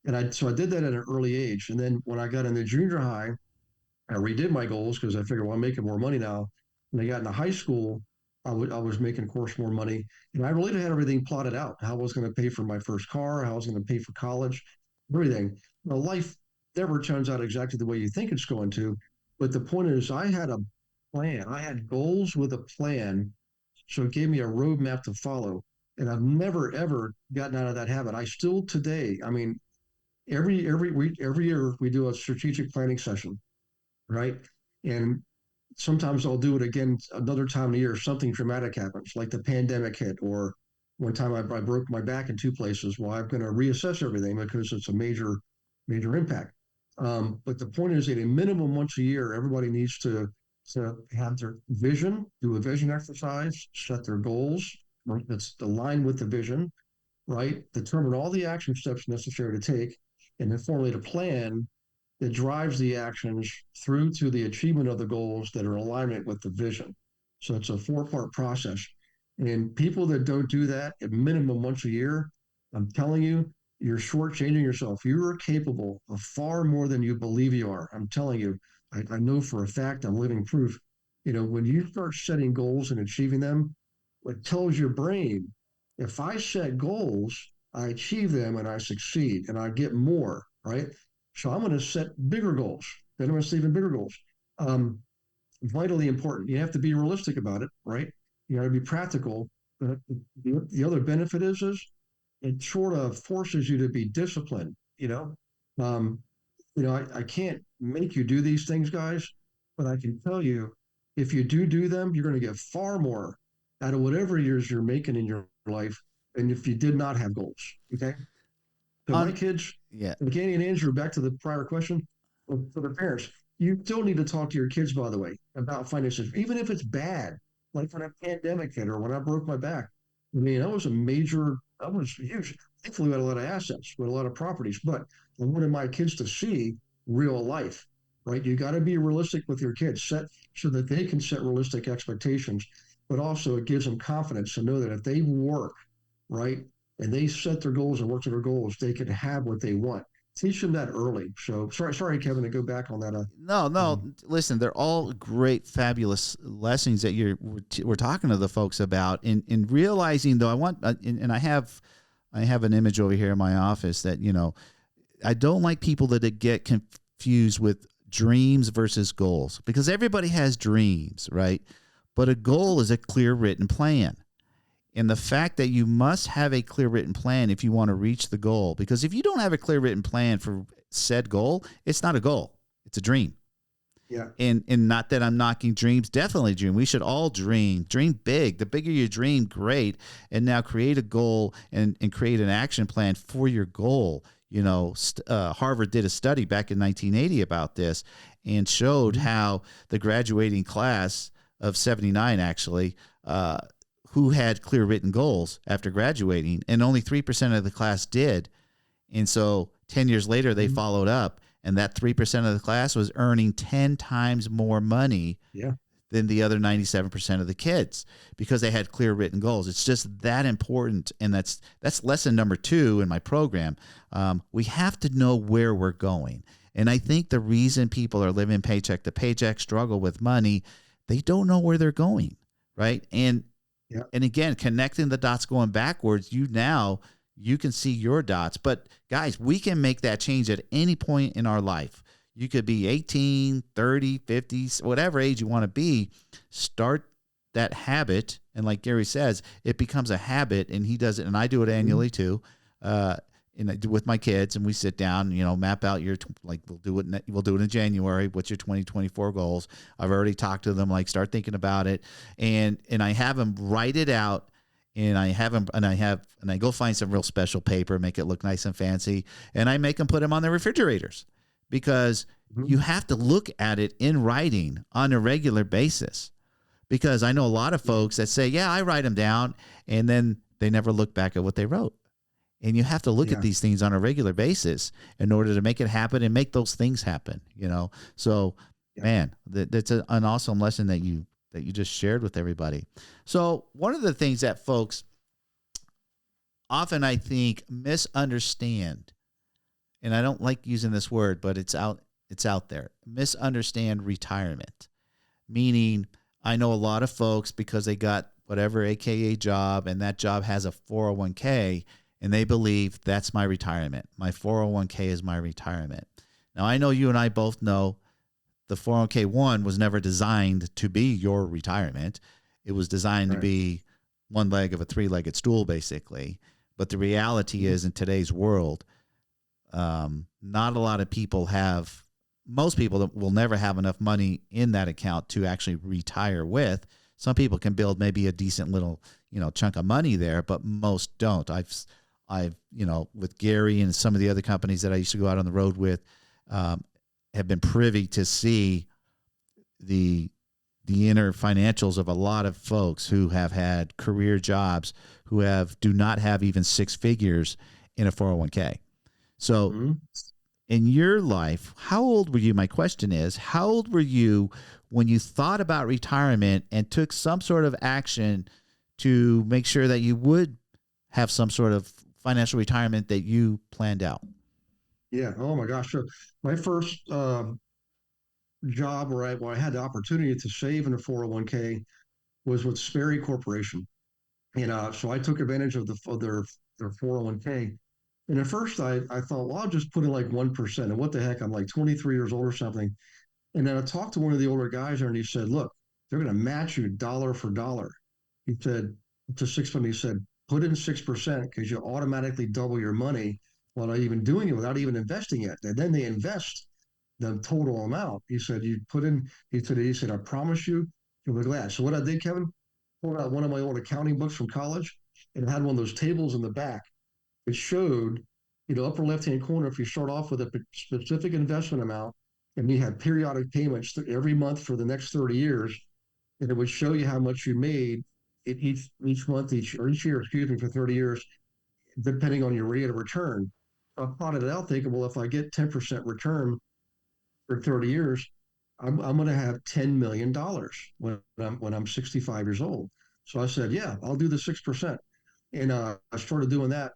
And so I did that at an early age. And then when I got into junior high, I redid my goals because I figured, well, I'm making more money now. When I got into high school, I was making, of course, more money. And I really had everything plotted out, how I was going to pay for my first car, how I was going to pay for college, everything. Now, life never turns out exactly the way you think it's going to. But the point is, I had a plan. I had goals with a plan. So it gave me a roadmap to follow. And I've never, ever gotten out of that habit. I still today, I mean, every week, every year, we do a strategic planning session, right? And sometimes I'll do it again another time of the year. Something dramatic happens, like the pandemic hit, or one time I broke my back in 2 places. Well, I'm going to reassess everything because it's a major impact. But the point is that a minimum once a year, everybody needs to have their vision, do a vision exercise, set their goals that's aligned with the vision, right? Determine all the action steps necessary to take, and then formulate a plan that drives the actions through to the achievement of the goals that are in alignment with the vision. So it's a 4-part process. And people that don't do that at minimum once a year, I'm telling you, you're shortchanging yourself. You are capable of far more than you believe you are. I'm telling you, I know for a fact, I'm living proof. When you start setting goals and achieving them, it tells your brain, if I set goals, I achieve them and I succeed and I get more, right? So I'm going to set bigger goals. Then I'm going to set even bigger goals. Vitally important. You have to be realistic about it, right? You got to be practical. But the other benefit is it sort of forces you to be disciplined. Um, I can't make you do these things, guys, but I can tell you, if you do them, you're going to get far more out of whatever years you're making in your life than if you did not have goals. Okay. So my kids, and Candy and Andrew, back to the prior question, for the parents, you still need to talk to your kids, by the way, about finances, even if it's bad, like when a pandemic hit or when I broke my back. I mean, that was huge. Thankfully, we had a lot of assets, we had a lot of properties, but I wanted my kids to see real life, right? You got to be realistic with your kids, set so that they can set realistic expectations, but also it gives them confidence to know that if they work, right, and they set their goals and work to their goals, they can have what they want. Teach them that early. So sorry, Kevin, to go back on that. No. Listen, they're all great, fabulous lessons that we're talking to the folks about. In realizing, though, I have an image over here in my office that I don't like people that get confused with dreams versus goals, because everybody has dreams, right? But a goal is a clear written plan. And the fact that you must have a clear written plan if you want to reach the goal, because if you don't have a clear written plan for said goal, it's not a goal. It's a dream. Yeah. And not that I'm knocking dreams, definitely dream. We should all dream big. The bigger you dream, great. And now create a goal and create an action plan for your goal. Harvard did a study back in 1980 about this and showed how the graduating class of 79 actually, who had clear written goals after graduating, and only 3% of the class did. And so 10 years later, they followed up, and that 3% of the class was earning 10 times more money than the other 97% of the kids because they had clear written goals. It's just that important, and that's lesson number 2 in my program. We have to know where we're going. And I think the reason people are living paycheck to paycheck, struggle with money, they don't know where they're going, right? And again, connecting the dots going backwards, you you can see your dots. But guys, we can make that change at any point in our life. You could be 18, 30, 50, whatever age you want to be. Start that habit. And like Gary says, it becomes a habit, and he does it. And I do it annually too. And I do with my kids, and we sit down, map out we'll do it in January. What's your 2024 goals? I've already talked to them, start thinking about it. And I have them write it out. And I go find some real special paper, make it look nice and fancy. And I make them put them on their refrigerators, because you have to look at it in writing on a regular basis. Because I know a lot of folks that say, yeah, I write them down, and then they never look back at what they wrote. And you have to look at these things on a regular basis in order to make it happen and make those things happen, So, man, that's an awesome lesson that you just shared with everybody. So one of the things that folks often, I think, misunderstand, and I don't like using this word, but it's out there, misunderstand retirement. Meaning, I know a lot of folks, because they got whatever AKA job, and that job has a 401k, and they believe that's my retirement. My 401k is my retirement. Now, I know you and I both know the 401k one was never designed to be your retirement. It was designed to be one leg of a three-legged stool, basically. But the reality is, in today's world, not a lot of people most people will never have enough money in that account to actually retire with. Some people can build maybe a decent little, chunk of money there, but most don't. I've with Gary and some of the other companies that I used to go out on the road with, have been privy to see the inner financials of a lot of folks who have had career jobs who do not have even six figures in a 401k. So in your life, how old were you? My question is, how old were you when you thought about retirement and took some sort of action to make sure that you would have some sort of financial retirement that you planned out? Yeah. Oh my gosh. So my first job where I had the opportunity to save in a 401k was with Sperry Corporation. So I took advantage of their 401k. And at first I thought, well, I'll just put in like 1%. And what the heck? I'm like 23 years old or something. And then I talked to one of the older guys there, and he said, look, they're going to match you dollar for dollar. He said, to 6%, he said, put in 6% because you automatically double your money while not even doing it, without even investing it. And then they invest the total amount. He said, you put in, he said, I promise you, you'll be glad. So what I did, Kevin, pulled out one of my old accounting books from college, and it had one of those tables in the back. It showed, upper left-hand corner, if you start off with a specific investment amount, and you have periodic payments every month for the next 30 years, and it would show you how much you made each month, each year, for 30 years, depending on your rate of return. I plotted it out thinking, well, if I get 10% return for 30 years, I'm going to have $10 million when I'm 65 years old. So I said, yeah, I'll do the 6%. And I started doing that.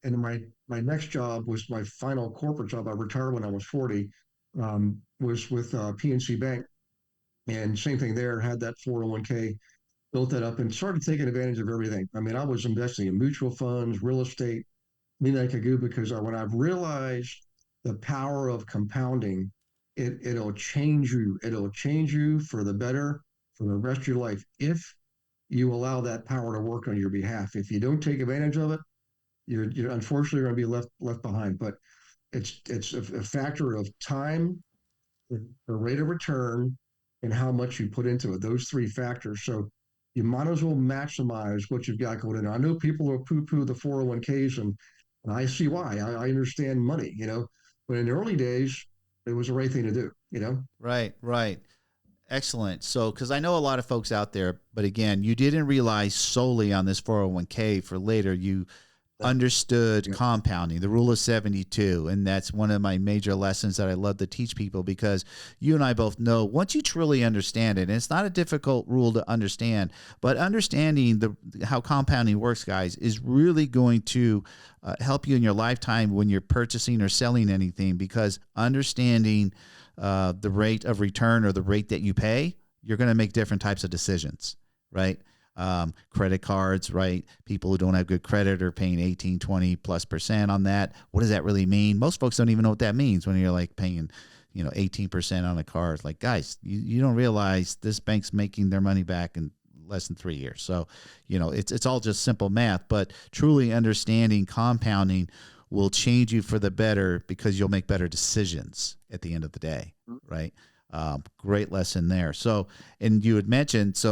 And my next job was my final corporate job. I retired when I was 40, was with PNC Bank. And same thing there, had that 401k, built that up, and started taking advantage of everything. I mean, I was investing in mutual funds, real estate, anything I could do, because when I've realized the power of compounding, it'll change you. It'll change you for the better for the rest of your life if you allow that power to work on your behalf. If you don't take advantage of it, you're unfortunately going to be left behind. But it's a factor of time, the rate of return, and how much you put into it. Those three factors. So you might as well maximize what you've got going in. I know people will poo-poo the 401ks, and I see why. I understand money, but in the early days, it was the right thing to do. Right. Excellent. So, because I know a lot of folks out there, but again, you didn't rely solely on this 401k for later. You understood compounding, the rule of 72. And that's one of my major lessons that I love to teach people, because you and I both know once you truly understand it, and it's not a difficult rule to understand, but understanding how compounding works, guys, is really going to help you in your lifetime when you're purchasing or selling anything, because understanding the rate of return or the rate that you pay, you're going to make different types of decisions, right? Credit cards, right? People who don't have good credit are paying 18, 20+% on that. What does that really mean? Most folks don't even know what that means when you're like paying, 18% on a car. It's like, guys, you don't realize this bank's making their money back in less than 3 years. So, it's all just simple math, but truly understanding compounding will change you for the better because you'll make better decisions at the end of the day, right? Great lesson there. So, and you had mentioned,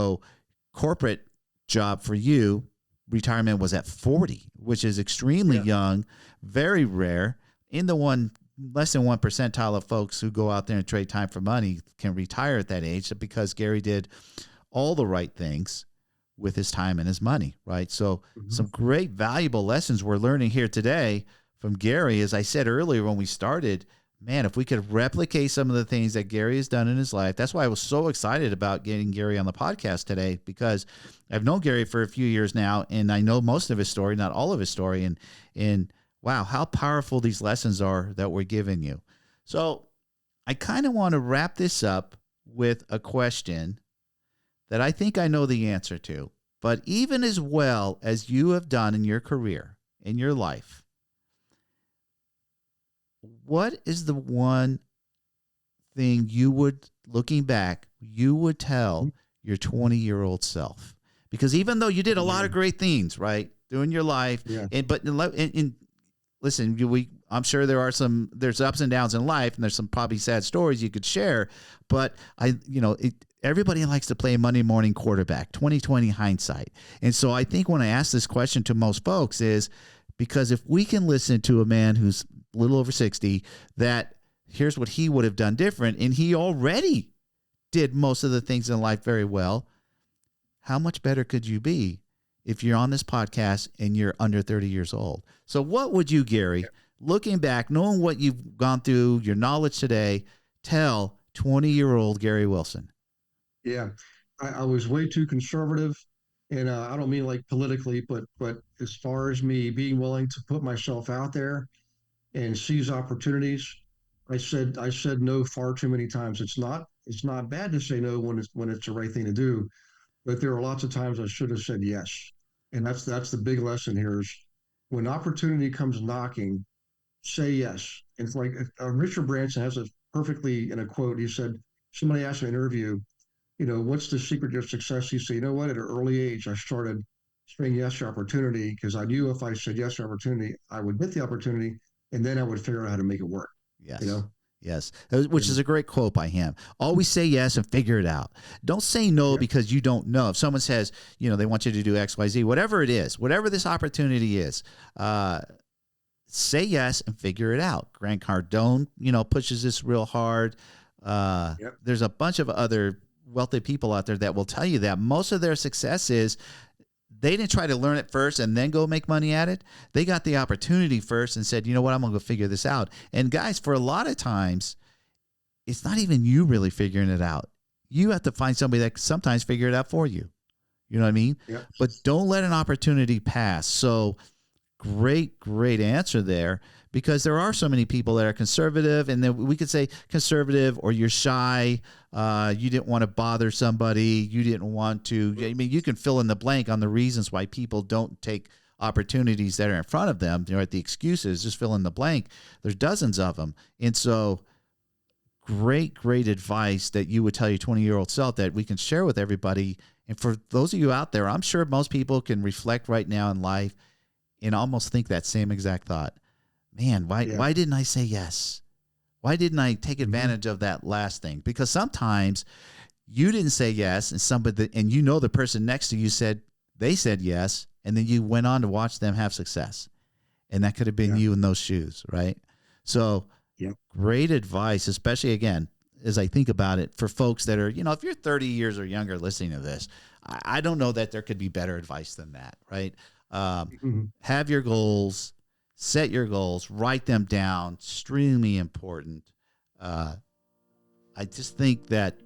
corporate job for you, retirement was at 40, which is extremely young, very rare. In the less than 1 percentile of folks who go out there and trade time for money can retire at that age, because Gary did all the right things with his time and his money, right? So some great valuable lessons we're learning here today from Gary. As I said earlier when we started, man, if we could replicate some of the things that Gary has done in his life. That's why I was so excited about getting Gary on the podcast today, because I've known Gary for a few years now, and I know most of his story, not all of his story. And wow, how powerful these lessons are that we're giving you. So I kind of want to wrap this up with a question that I think I know the answer to. But even as well as you have done in your career, in your life, what is the one thing you would, looking back, you would tell your 20-year-old self? Because even though you did a lot of great things, right, during your life, and listen, I'm sure there's ups and downs in life, and there's some probably sad stories you could share, but everybody likes to play Monday morning quarterback, 2020 hindsight. And so I think when I ask this question to most folks is because if we can listen to a man who's a little over 60, that here's what he would have done different, and he already did most of the things in life very well, how much better could you be if you're on this podcast and you're under 30 years old? So what would you, Gary, looking back, knowing what you've gone through, your knowledge today, tell 20-year-old Gary Wilson? Yeah, I was way too conservative, and I don't mean like politically, but as far as me being willing to put myself out there and seize opportunities, I said no far too many times. It's not bad to say no when it's the right thing to do, but there are lots of times I should have said yes, and that's the big lesson here is when opportunity comes knocking, say yes. And it's like Richard Branson has it perfectly in a quote. He said, somebody asked him in an interview, what's the secret to success? He said, you know what? At an early age, I started saying yes to opportunity because I knew if I said yes to opportunity, I would get the opportunity, and then I would figure out how to make it work. Yes. Yes, which is a great quote by him. Always say yes and figure it out. Don't say no because you don't know. If someone says, they want you to do X, Y, Z, whatever it is, whatever this opportunity is, say yes and figure it out. Grant Cardone, pushes this real hard. There's a bunch of other wealthy people out there that will tell you that most of their success is they didn't try to learn it first and then go make money at it. They got the opportunity first and said, you know what, I'm going to go figure this out. And guys, for a lot of times, it's not even you really figuring it out. You have to find somebody that sometimes figure it out for you. You know what I mean? Yep. But don't let an opportunity pass. So great answer there, because there are so many people that are conservative, and then we could say conservative, or you're shy, you didn't want to bother somebody, you didn't want to, you can fill in the blank on the reasons why people don't take opportunities that are in front of them, the excuses, just fill in the blank. There's dozens of them. And so great advice that you would tell your 20-year-old self that we can share with everybody. And for those of you out there, I'm sure most people can reflect right now in life and almost think that same exact thought. Man, why didn't I say yes? Why didn't I take advantage of that last thing? Because sometimes you didn't say yes, and the person next to you said yes, and then you went on to watch them have success, and that could have been you in those shoes, right? So, great advice, especially again as I think about it for folks that are, if you're 30 years or younger listening to this, I don't know that there could be better advice than that, right? Have your goals. Set your goals, write them down, extremely important. I just think that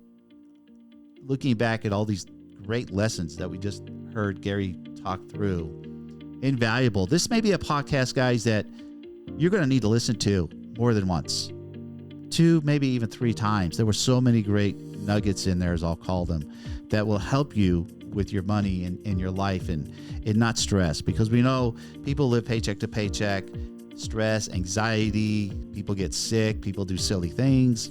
looking back at all these great lessons that we just heard Gary talk through, invaluable. This may be a podcast, guys, that you're going to need to listen to more than once, 2, maybe even 3 times. There were so many great nuggets in there, as I'll call them, that will help you with your money in your life and not stress, because we know people live paycheck to paycheck. Stress, anxiety, people get sick, people do silly things,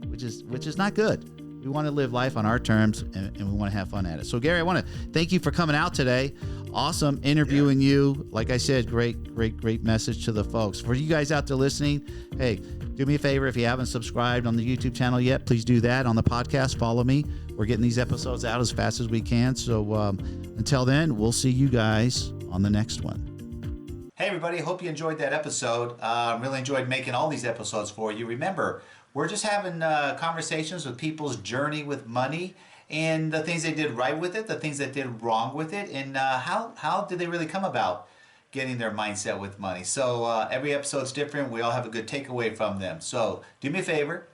which is not good. We want to live life on our terms, and we want to have fun at it. So, Gary, I want to thank you for coming out today. Awesome interviewing you. Like I said, great message to the folks. For you guys out there listening, hey, do me a favor. If you haven't subscribed on the YouTube channel yet, please do that. On the podcast, follow me. We're getting these episodes out as fast as we can. So until then, we'll see you guys on the next one. Hey, everybody. Hope you enjoyed that episode. Really enjoyed making all these episodes for you. Remember, we're just having conversations with people's journey with money and the things they did right with it, the things that did wrong with it, and how did they really come about getting their mindset with money. So every episode's different. We all have a good takeaway from them. So do me a favor,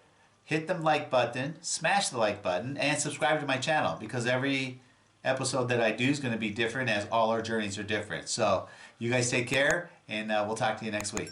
hit the like button, smash the like button, and subscribe to my channel, because every episode that I do is going to be different, as all our journeys are different. So you guys take care, and we'll talk to you next week.